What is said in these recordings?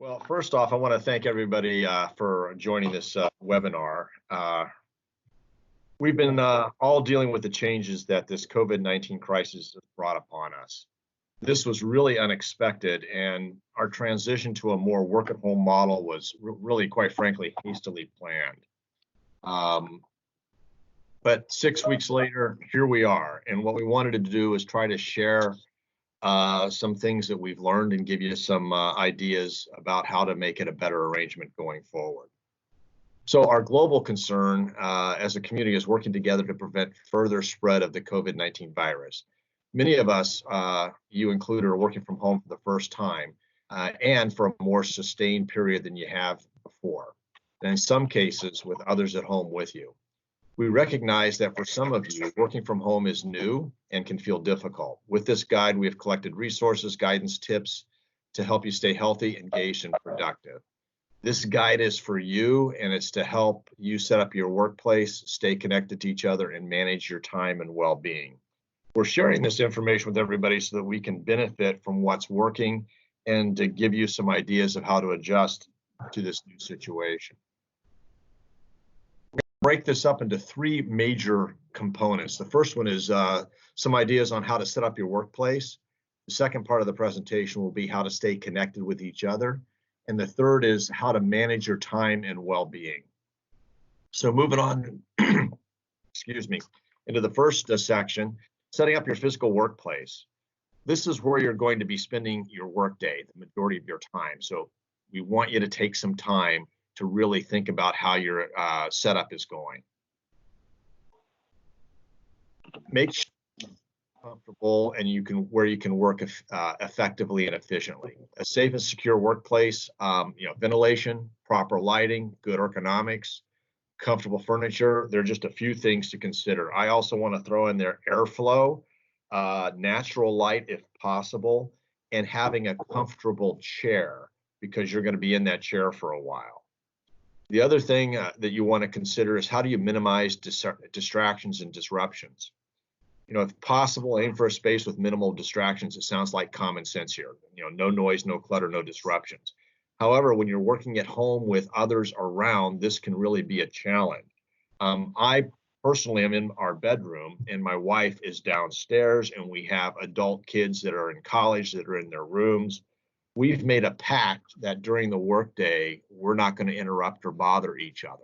Well, first off, I want to thank everybody for joining this webinar. We've been all dealing with the changes that this COVID-19 crisis has brought upon us. This was really unexpected, and our transition to a more work-at-home model was really, quite frankly, hastily planned. But 6 weeks later, here we are, and what we wanted to do is try to share some things that we've learned and give you some ideas about how to make it a better arrangement going forward. So our global concern as a community is working together to prevent further spread of the COVID-19 virus. Many of us, you included, are working from home for the first time and for a more sustained period than you have before, and in some cases with others at home with you. We recognize that for some of you, working from home is new and can feel difficult. With this guide, we have collected resources, guidance, tips to help you stay healthy, engaged, and productive. This guide is for you, and it's to help you set up your workplace, stay connected to each other, and manage your time and well-being. We're sharing this information with everybody so that we can benefit from what's working and to give you some ideas of how to adjust to this new situation. Break this up into three major components. The first one is some ideas on how to set up your workplace. The second part of the presentation will be how to stay connected with each other. And the third is how to manage your time and well-being. So moving on, excuse me, into the first section, setting up your physical workplace. This is where you're going to be spending your workday, the majority of your time. So we want you to take some time to really think about how your setup is going. Make sure you're comfortable and where you can work effectively and efficiently. A safe and secure workplace, ventilation, proper lighting, good ergonomics, comfortable furniture. There are just a few things to consider. I also want to throw in there airflow, natural light if possible, and having a comfortable chair because you're going to be in that chair for a while. The other thing that you want to consider is how do you minimize distractions and disruptions? If possible, aim for a space with minimal distractions. It sounds like common sense here. No noise, no clutter, no disruptions. However, when you're working at home with others around, this can really be a challenge. I personally am in our bedroom, and my wife is downstairs, and we have adult kids that are in college that are in their rooms. We've made a pact that during the workday, we're not going to interrupt or bother each other.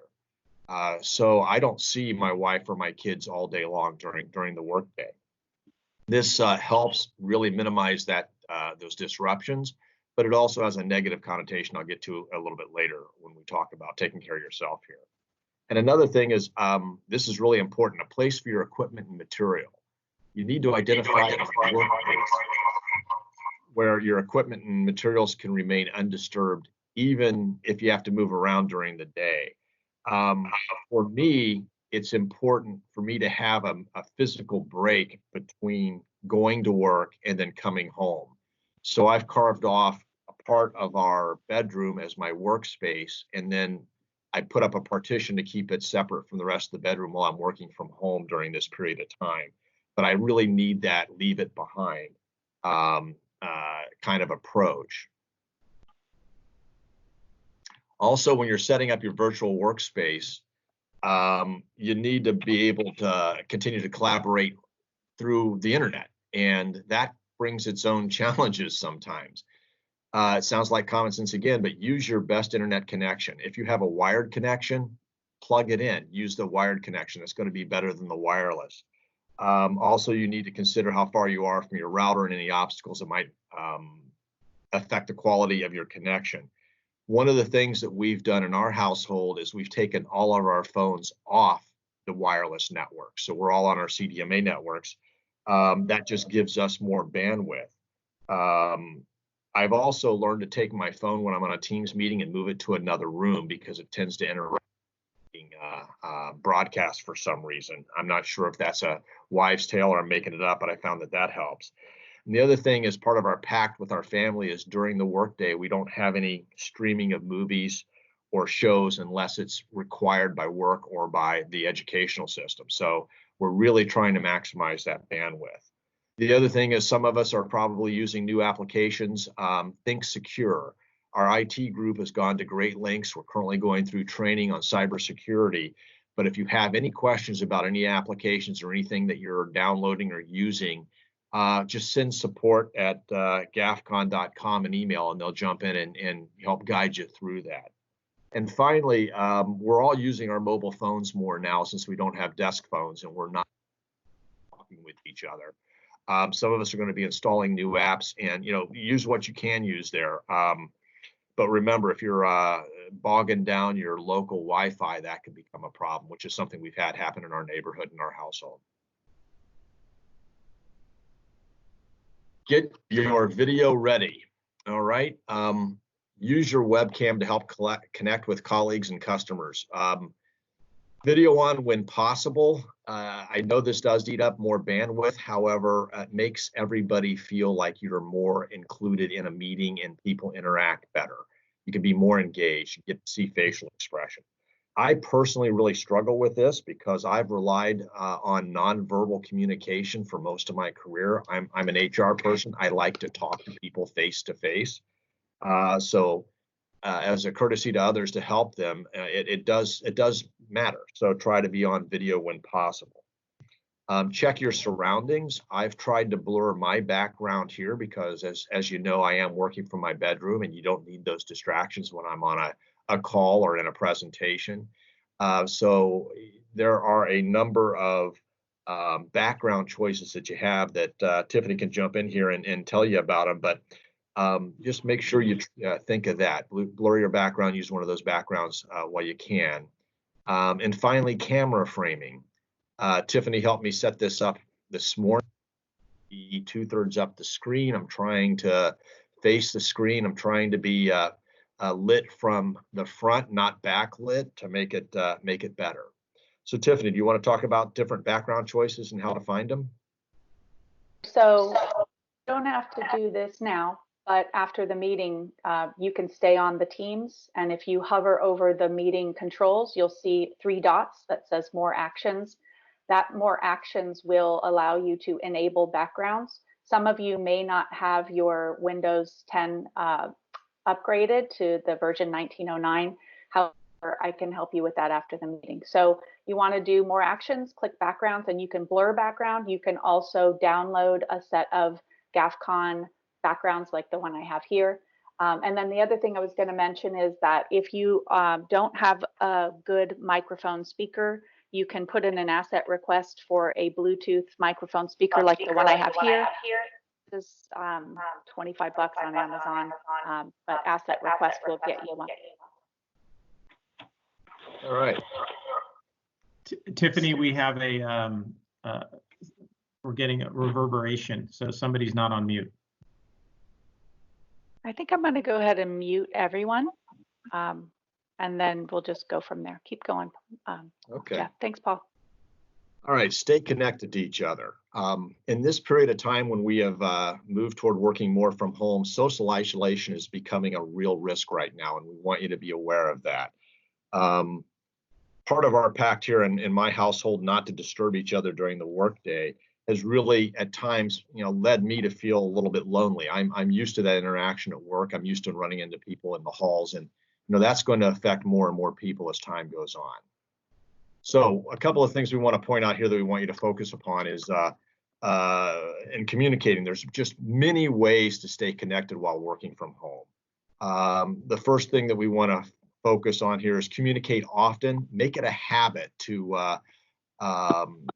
So I don't see my wife or my kids all day long during the workday. This helps really minimize those disruptions, but it also has a negative connotation I'll get to a little bit later when we talk about taking care of yourself here. And another thing is, this is really important, a place for your equipment and material. You need to identify a workplace where your equipment and materials can remain undisturbed, even if you have to move around during the day. For me, it's important for me to have a physical break between going to work and then coming home. So I've carved off a part of our bedroom as my workspace, and then I put up a partition to keep it separate from the rest of the bedroom while I'm working from home during this period of time. But I really need that leave it behind kind of approach. Also, when you're setting up your virtual workspace, you need to be able to continue to collaborate through the internet, and that brings its own challenges sometimes. It sounds like common sense again, but use your best internet connection. If you have a wired connection, plug it in. Use the wired connection. It's going to be better than the wireless. Also, you need to consider how far you are from your router and any obstacles that might affect the quality of your connection. One of the things that we've done in our household is we've taken all of our phones off the wireless network. So we're all on our CDMA networks. That just gives us more bandwidth. I've also learned to take my phone when I'm on a Teams meeting and move it to another room because it tends to interrupt broadcast for some reason. I'm not sure if that's a wives' tale or I'm making it up, but I found that helps. And the other thing is part of our pact with our family is during the workday, we don't have any streaming of movies or shows unless it's required by work or by the educational system. So we're really trying to maximize that bandwidth. The other thing is some of us are probably using new applications. Think secure. Our IT group has gone to great lengths. We're currently going through training on cybersecurity. But if you have any questions about any applications or anything that you're downloading or using, just send support at gafcon.com an email, and they'll jump in and help guide you through that. And finally, we're all using our mobile phones more now since we don't have desk phones and we're not talking with each other. Some of us are going to be installing new apps, and use what you can use there. But remember, if you're bogging down your local Wi-Fi, that can become a problem, which is something we've had happen in our neighborhood and our household. Get your video ready. All right. Use your webcam to help connect with colleagues and customers. Video on when possible. I know this does eat up more bandwidth. However, it makes everybody feel like you're more included in a meeting and people interact better. You can be more engaged. You get to see facial expression. I personally really struggle with this because I've relied on nonverbal communication for most of my career. I'm an HR person. I like to talk to people face to face. So as a courtesy to others to help them, it does matter. So try to be on video when possible. Check your surroundings. I've tried to blur my background here because, as you know, I am working from my bedroom, and you don't need those distractions when I'm on a call or in a presentation. So there are a number of background choices that you have that Tiffany can jump in here and tell you about them. But just make sure you think of that. Blur your background, use one of those backgrounds while you can. And finally, camera framing. Tiffany helped me set this up this morning. 2/3 up the screen. I'm trying to face the screen. I'm trying to be lit from the front, not backlit, to make it better. So Tiffany, do you want to talk about different background choices and how to find them? So you don't have to do this now, but after the meeting, you can stay on the Teams. And if you hover over the meeting controls, you'll see 3 dots that says more actions. That more actions will allow you to enable backgrounds. Some of you may not have your Windows 10 upgraded to the version 1909. However, I can help you with that after the meeting. So you want to do more actions, click backgrounds, and you can blur background. You can also download a set of Gafcon backgrounds like the one I have here. And then the other thing I was going to mention is that if you don't have a good microphone speaker, you can put in an asset request for a Bluetooth microphone speaker like the one I have here. This is $25 on Amazon, but asset request will get you one. All right. Tiffany, we have we're getting a reverberation, so somebody's not on mute. I think I'm going to go ahead and mute everyone, and then we'll just go from there. Keep going. Okay. Yeah, thanks, Paul. All right, stay connected to each other. In this period of time when we have moved toward working more from home, social isolation is becoming a real risk right now, and we want you to be aware of that. Part of our pact here in my household not to disturb each other during the workday has really at times led me to feel a little bit lonely. I'm used to that interaction at work. I'm used to running into people in the halls, and that's going to affect more and more people as time goes on. So a couple of things we want to point out here that we want you to focus upon is in communicating. There's just many ways to stay connected while working from home. The first thing that we want to focus on here is communicate often. Make it a habit to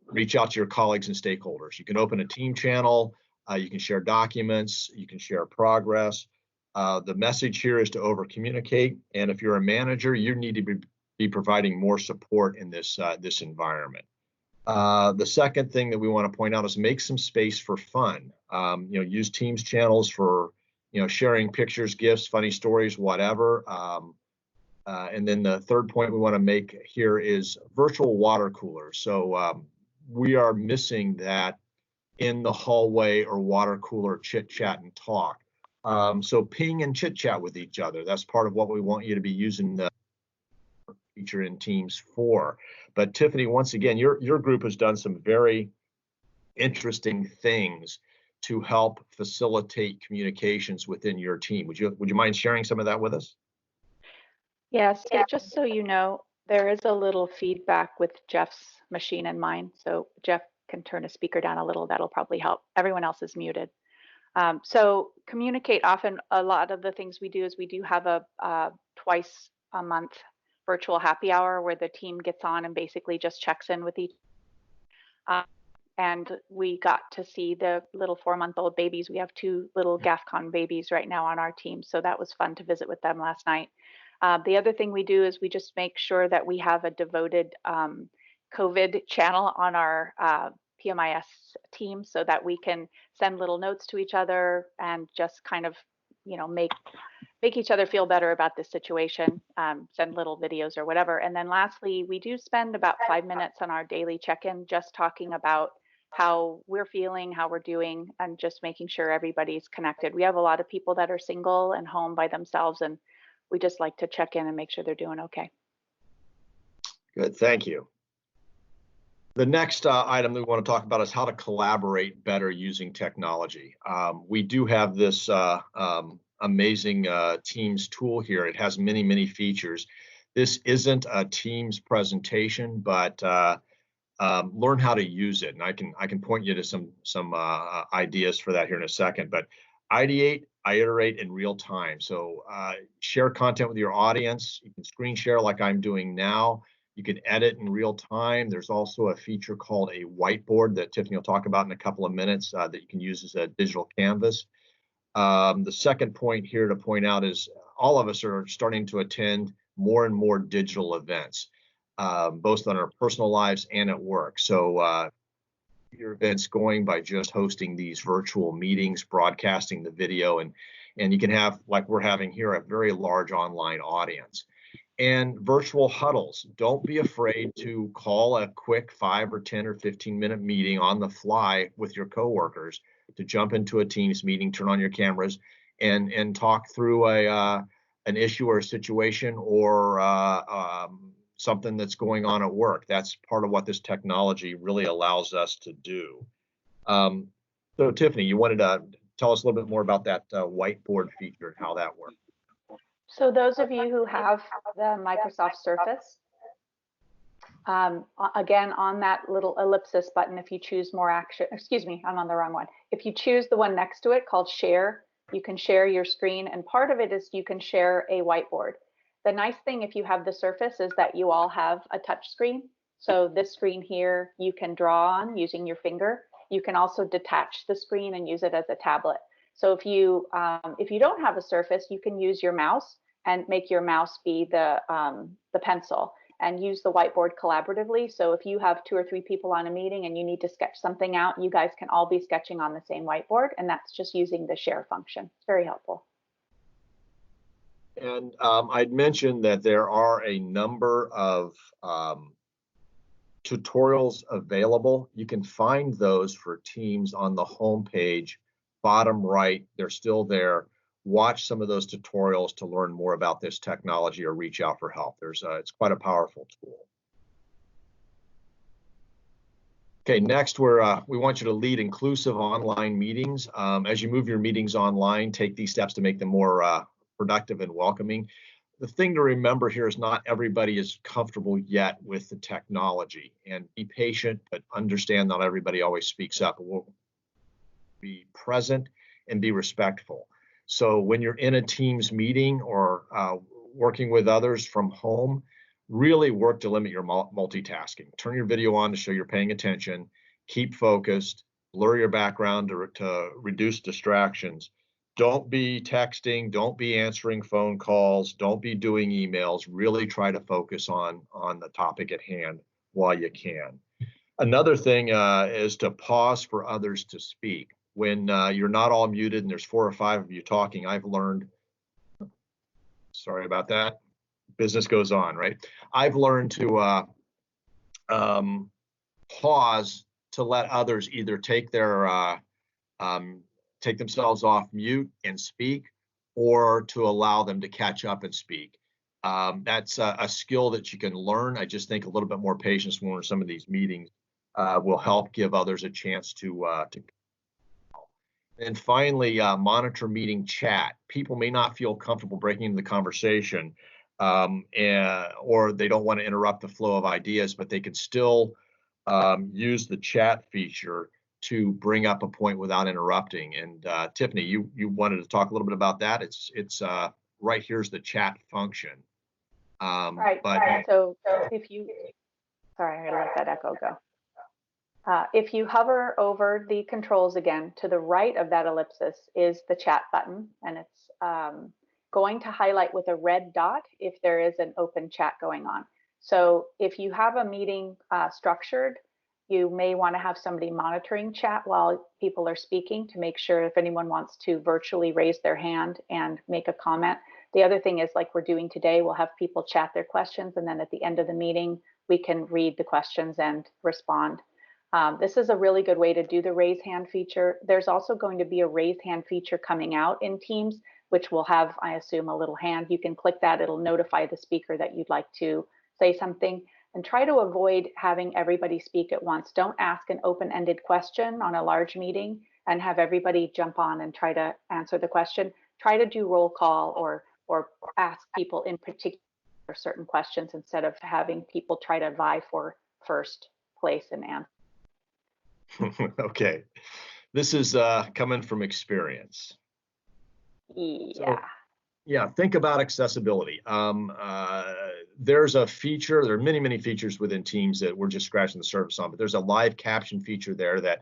reach out to your colleagues and stakeholders. You can open a team channel. You can share documents. You can share progress. The message here is to over communicate. And if you're a manager, you need to be providing more support in this environment. The second thing that we want to point out is make some space for fun. Use Teams channels for sharing pictures, gifs, funny stories, whatever. And then the third point we want to make here is virtual water coolers. So we are missing that in the hallway or water cooler chit chat and talk. So ping and chit chat with each other. That's part of what we want you to be using the feature in Teams for. But Tiffany, once again, your group has done some very interesting things to help facilitate communications within your team. Would you mind sharing some of that with us? Yes, so just so you know, there is a little feedback with Jeff's machine and mine. So Jeff can turn a speaker down a little. That'll probably help. Everyone else is muted. So communicate often. A lot of the things we do is we do have a twice a month virtual happy hour where the team gets on and basically just checks in with each. And we got to see the little 4-month-old babies. We have 2 little Gafcon babies right now on our team, so that was fun to visit with them last night. The other thing we do is we just make sure that we have a devoted COVID channel on our PMIS team so that we can send little notes to each other and just kind of, you know, make each other feel better about this situation, send little videos or whatever. And then lastly, we do spend about 5 minutes on our daily check-in just talking about how we're feeling, how we're doing, and just making sure everybody's connected. We have a lot of people that are single and home by themselves, and we just like to check in and make sure they're doing okay. Good, thank you. The next item that we want to talk about is how to collaborate better using technology. We do have this amazing Teams tool here. It has many, many features. This isn't a Teams presentation, but learn how to use it. And I can point you to some ideas for that here in a second. But ideate, iterate in real time. So share content with your audience. You can screen share like I'm doing now. You can edit in real time. There's also a feature called a whiteboard that Tiffany will talk about in a couple of minutes that you can use as a digital canvas. The second point here to point out is all of us are starting to attend more and more digital events, both on our personal lives and at work. So your events going by just hosting these virtual meetings, broadcasting the video, and you can have, like we're having here, a very large online audience. And virtual huddles. Don't be afraid to call a quick 5 or 10 or 15-minute meeting on the fly with your coworkers, to jump into a Teams meeting, turn on your cameras, and talk through an issue or a situation or something that's going on at work. That's part of what this technology really allows us to do. So Tiffany, you wanted to tell us a little bit more about that whiteboard feature and how that works. So those of you who have the Microsoft Surface, again, on that little ellipsis button, if you choose more action, excuse me, I'm on the wrong one. If you choose the one next to it called Share, you can share your screen, and part of it is you can share a whiteboard. The nice thing if you have the Surface is that you all have a touch screen. So this screen here, you can draw on using your finger. You can also detach the screen and use it as a tablet. So if you don't have a Surface, you can use your mouse and make your mouse be the pencil and use the whiteboard collaboratively. So if you have 2 or 3 people on a meeting and you need to sketch something out, you guys can all be sketching on the same whiteboard, and that's just using the share function. It's very helpful. And I'd mentioned that there are a number of tutorials available. You can find those for Teams on the home page, bottom right. They're still there. Watch some of those tutorials to learn more about this technology or reach out for help. It's quite a powerful tool. Okay, next we want you to lead inclusive online meetings. As you move your meetings online, take these steps to make them more productive and welcoming. The thing to remember here is not everybody is comfortable yet with the technology, and be patient, but understand not everybody always speaks up. We'll be present and be respectful. So when you're in a Teams meeting or working with others from home, really work to limit your multitasking. Turn your video on to show you're paying attention. Keep focused. Blur your background to reduce distractions. Don't be texting. Don't be answering phone calls. Don't be doing emails. Really try to focus on the topic at hand while you can. Another thing is to pause for others to speak. When you're not all muted and there's 4 or 5 of you talking, I've learned, sorry about that, business goes on, right? I've learned to pause to let others either take themselves off mute and speak, or to allow them to catch up and speak. That's a skill that you can learn. I just think a little bit more patience when we're in some of these meetings will help give others a chance to And finally, monitor meeting chat. People may not feel comfortable breaking into the conversation, or they don't want to interrupt the flow of ideas, but they can still use the chat feature to bring up a point without interrupting. And Tiffany, you wanted to talk a little bit about that. It's right here's the chat function. Right. But So if you, sorry, I gotta let that echo go. If you hover over the controls again, to the right of that ellipsis is the chat button, and it's going to highlight with a red dot if there is an open chat going on. So if you have a meeting structured, you may want to have somebody monitoring chat while people are speaking to make sure if anyone wants to virtually raise their hand and make a comment. The other thing is, like we're doing today, we'll have people chat their questions, and then at the end of the meeting, we can read the questions and respond. This is a really good way to do the raise hand feature. There's also going to be a raise hand feature coming out in Teams, which will have, I assume, a little hand. You can click that, it'll notify the speaker that you'd like to say something. And try to avoid having everybody speak at once. Don't ask an open-ended question on a large meeting and have everybody jump on and try to answer the question. Try to do roll call or ask people in particular certain questions instead of having people try to vie for first place and answer. Okay, this is coming from experience. Yeah. So, yeah, think about accessibility. There's a feature, there are many features within Teams that we're just scratching the surface on, but there's a live caption feature there that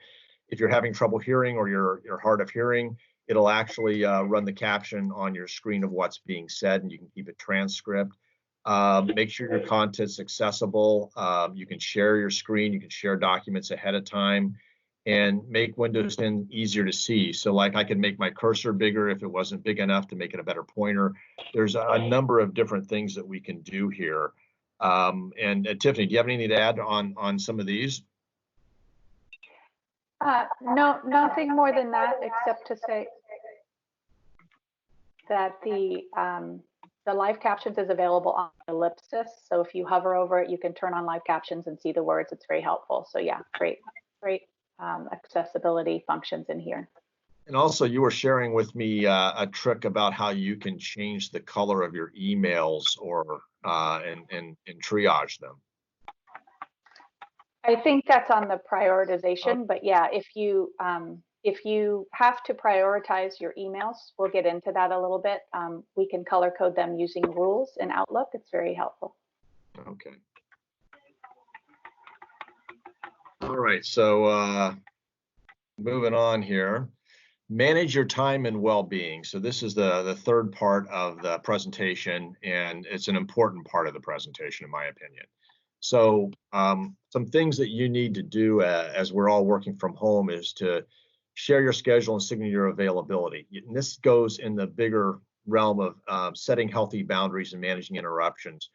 if you're having trouble hearing or you're hard of hearing, it'll actually run the caption on your screen of what's being said, and you can keep it transcript. Make sure your content's accessible. You can share your screen, you can share documents ahead of time, and make Windows 10 easier to see. So like I could make my cursor bigger if it wasn't big enough to make it a better pointer. There's a number of different things that we can do here. And Tiffany, do you have anything to add on some of these? No, nothing more than that, except to say that the live captions is available on ellipsis. So if you hover over it, you can turn on live captions and see the words. It's very helpful. So yeah, great accessibility functions in here. And also, you were sharing with me a trick about how you can change the color of your emails or and triage them. I think that's on the prioritization, but yeah, if you have to prioritize your emails, we'll get into that a little bit. We can color code them using rules in Outlook. It's very helpful. Okay. All right, so moving on here. Manage your time and well-being. So this is the third part of the presentation, and it's an important part of the presentation, in my opinion. So some things that you need to do as we're all working from home is to share your schedule and signal your availability. And this goes in the bigger realm of setting healthy boundaries and managing interruptions.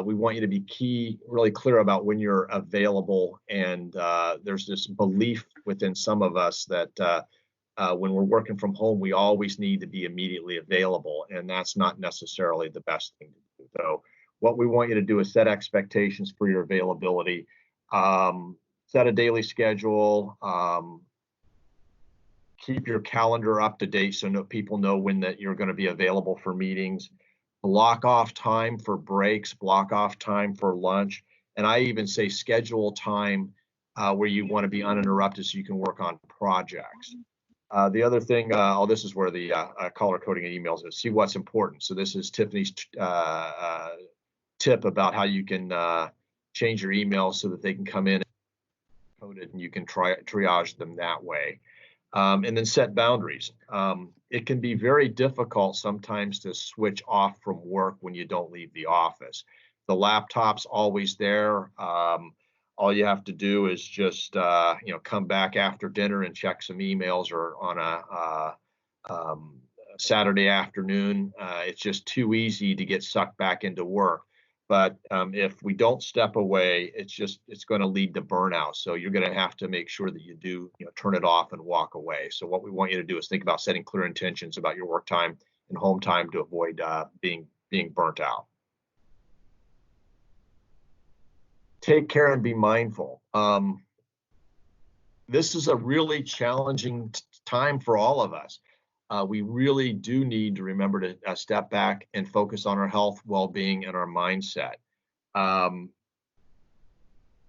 We want you to be really clear about when you're available. And there's this belief within some of us that when we're working from home, we always need to be immediately available. And that's not necessarily the best thing to do. So what we want you to do is set expectations for your availability, set a daily schedule, keep your calendar up to date so people know when that you're going to be available for meetings. Block off time for breaks, block off time for lunch, and I even say schedule time where you want to be uninterrupted so you can work on projects. The other thing, this is where the color coding and emails is. See what's important. So this is Tiffany's tip about how you can change your emails so that they can come in coded and you can triage them that way. And then set boundaries. It can be very difficult sometimes to switch off from work when you don't leave the office. The laptop's always there. All you have to do is just come back after dinner and check some emails, or on a Saturday afternoon. It's just too easy to get sucked back into work. But if we don't step away, it's going to lead to burnout. So you're going to have to make sure that you do turn it off and walk away. So what we want you to do is think about setting clear intentions about your work time and home time to avoid being burnt out. Take care and be mindful. This is a really challenging time for all of us. We really do need to remember to step back and focus on our health, well-being, and our mindset.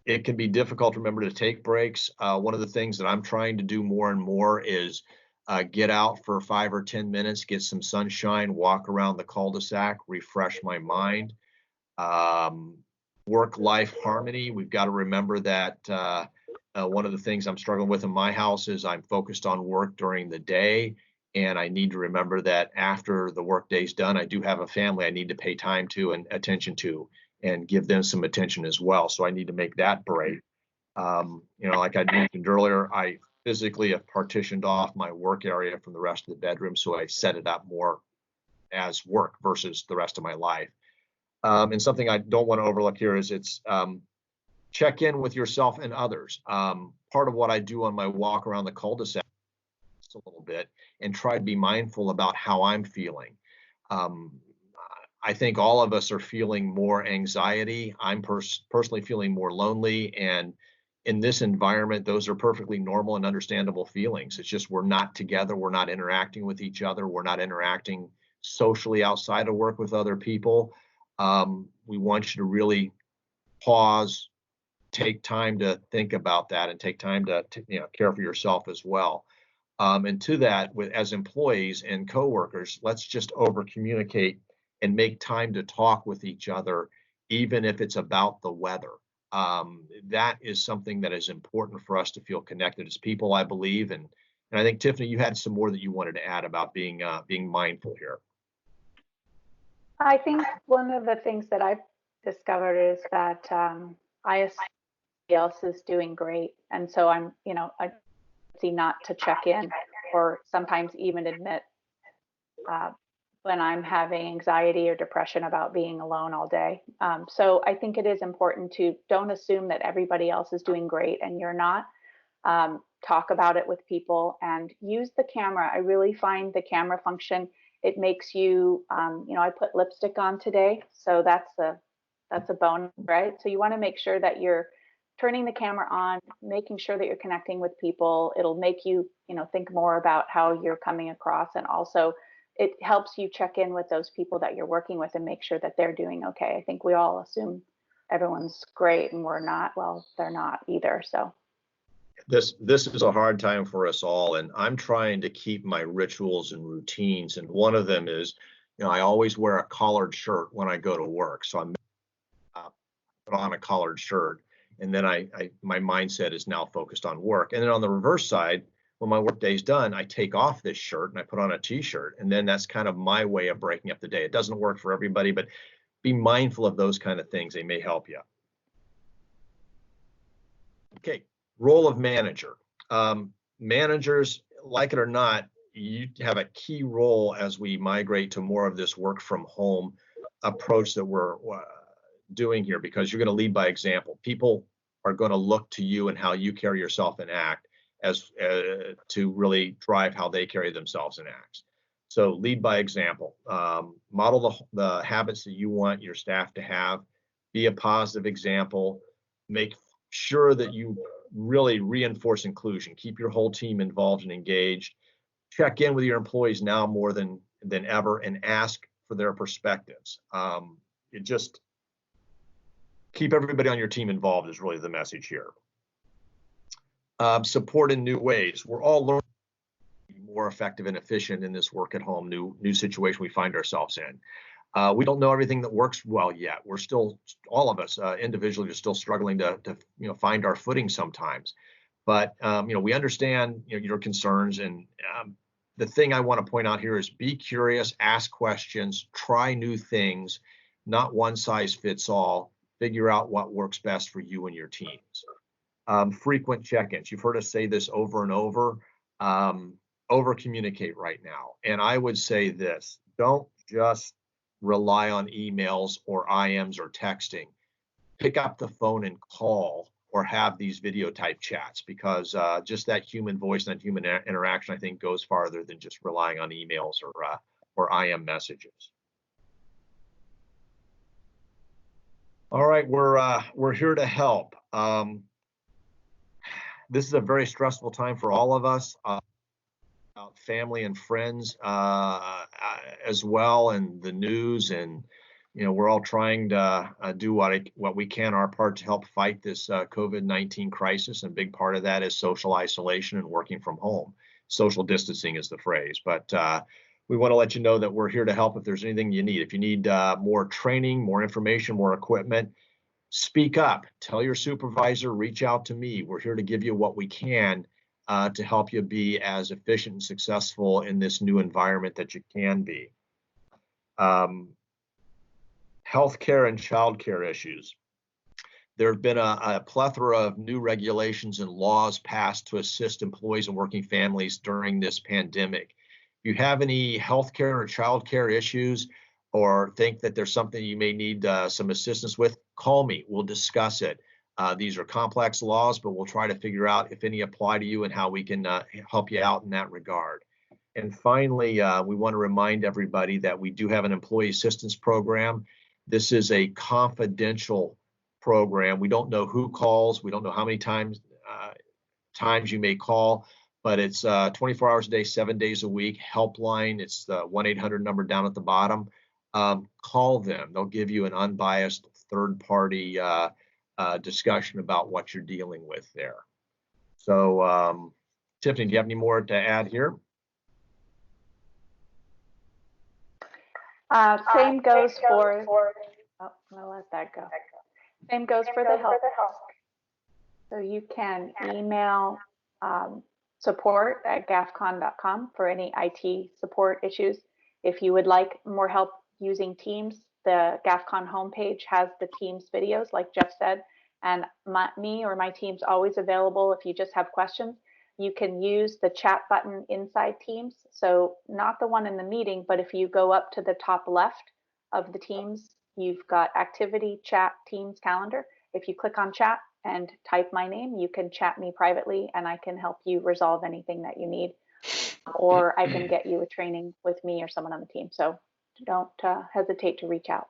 It can be difficult to remember to take breaks. One of the things that I'm trying to do more and more is get out for 5 or 10 minutes, get some sunshine, walk around the cul-de-sac, refresh my mind. Work-life harmony. We've got to remember that one of the things I'm struggling with in my house is I'm focused on work during the day, and I need to remember that after the work day's done, I do have a family I need to pay time to and attention to, and give them some attention as well. So I need to make that break. Like I mentioned earlier, I physically have partitioned off my work area from the rest of the bedroom, so I set it up more as work versus the rest of my life. And something I don't want to overlook here is check in with yourself and others. Part of what I do on my walk around the cul-de-sac a little bit and try to be mindful about how I'm feeling. I think all of us are feeling more anxiety. I'm personally feeling more lonely, and in this environment, those are perfectly normal and understandable feelings. It's just we're not together, we're not interacting with each other, we're not interacting socially outside of work with other people. We want you to really pause, take time to think about that, and take time to care for yourself as well. And to that, as employees and coworkers, let's just over communicate and make time to talk with each other, even if it's about the weather. That is something that is important for us to feel connected as people, I believe. And I think, Tiffany, you had some more that you wanted to add about being mindful here. I think one of the things that I've discovered is that I assume somebody else is doing great. And so I'm, I see not to check in or sometimes even admit when I'm having anxiety or depression about being alone all day. So I think it is important to don't assume that everybody else is doing great and you're not. Talk about it with people and use the camera. I really find the camera function, it makes you, I put lipstick on today, so that's a bonus, right? So you want to make sure that you're turning the camera on, making sure that you're connecting with people. It'll make you, think more about how you're coming across, and also it helps you check in with those people that you're working with and make sure that they're doing okay. I think we all assume everyone's great and we're not. Well, they're not either. So this is a hard time for us all, and I'm trying to keep my rituals and routines, and one of them is, I always wear a collared shirt when I go to work, so I'm put on a collared shirt, and then my mindset is now focused on work. And then on the reverse side, when my work day's done, I take off this shirt and I put on a t-shirt, and then that's kind of my way of breaking up the day. It doesn't work for everybody, but be mindful of those kind of things. They may help you. Okay. Role of manager. Managers, like it or not, you have a key role as we migrate to more of this work from home approach that we're doing here, because you're going to lead by example. People are going to look to you and how you carry yourself and act as to really drive how they carry themselves and act. So lead by example. Model the habits that you want your staff to have. Be a positive example. Make sure that you really reinforce inclusion. Keep your whole team involved and engaged. Check in with your employees now more than ever and ask for their perspectives. Keep everybody on your team involved is really the message here. Support in new ways. We're all learning to be more effective and efficient in this work at home, new situation we find ourselves in. We don't know everything that works well yet. We're still, all of us individually are still struggling to find our footing sometimes. But we understand your concerns, and the thing I want to point out here is be curious, ask questions, try new things, not one size fits all. Figure out what works best for you and your teams. Frequent check-ins. You've heard us say this over and over. Over communicate right now. And I would say this: don't just rely on emails or IMs or texting. Pick up the phone and call, or have these video type chats, because just that human voice and that human interaction, I think, goes farther than just relying on emails or IM messages. All right, we're here to help. This is a very stressful time for all of us. family and friends as well, and the news, and we're all trying to do what we can, our part, to help fight this COVID-19 crisis. And a big part of that is social isolation and working from home. Social distancing is the phrase, but we want to let you know that we're here to help if there's anything you need. If you need more training, more information, more equipment, speak up, tell your supervisor, reach out to me. We're here to give you what we can to help you be as efficient and successful in this new environment that you can be. Healthcare and childcare issues. There have been a plethora of new regulations and laws passed to assist employees and working families during this pandemic. If you have any healthcare or childcare issues, or think that there's something you may need some assistance with, call me. We'll discuss it. These are complex laws, but we'll try to figure out if any apply to you and how we can help you out in that regard. And finally, we want to remind everybody that we do have an employee assistance program. This is a confidential program. We don't know who calls. We don't know how many times you may call, but it's 24 hours a day, 7 days a week. Helpline. It's the 1-800 number down at the bottom. Call them. They'll give you an unbiased third-party discussion about what you're dealing with there. So, Tiffany, do you have any more to add here? Same goes for, oh, I'm gonna let that go. Same goes for the help. So you can email support@gafcon.com for any IT support issues. If you would like more help using Teams, the Gafcon homepage has the Teams videos, like Jeff said, and me or my team's always available if you just have questions. You can use the chat button inside Teams. So not the one in the meeting, but if you go up to the top left of the Teams, you've got activity, chat, Teams, calendar. If you click on chat and type my name, you can chat me privately and I can help you resolve anything that you need, or I can get you a training with me or someone on the team. So don't hesitate to reach out.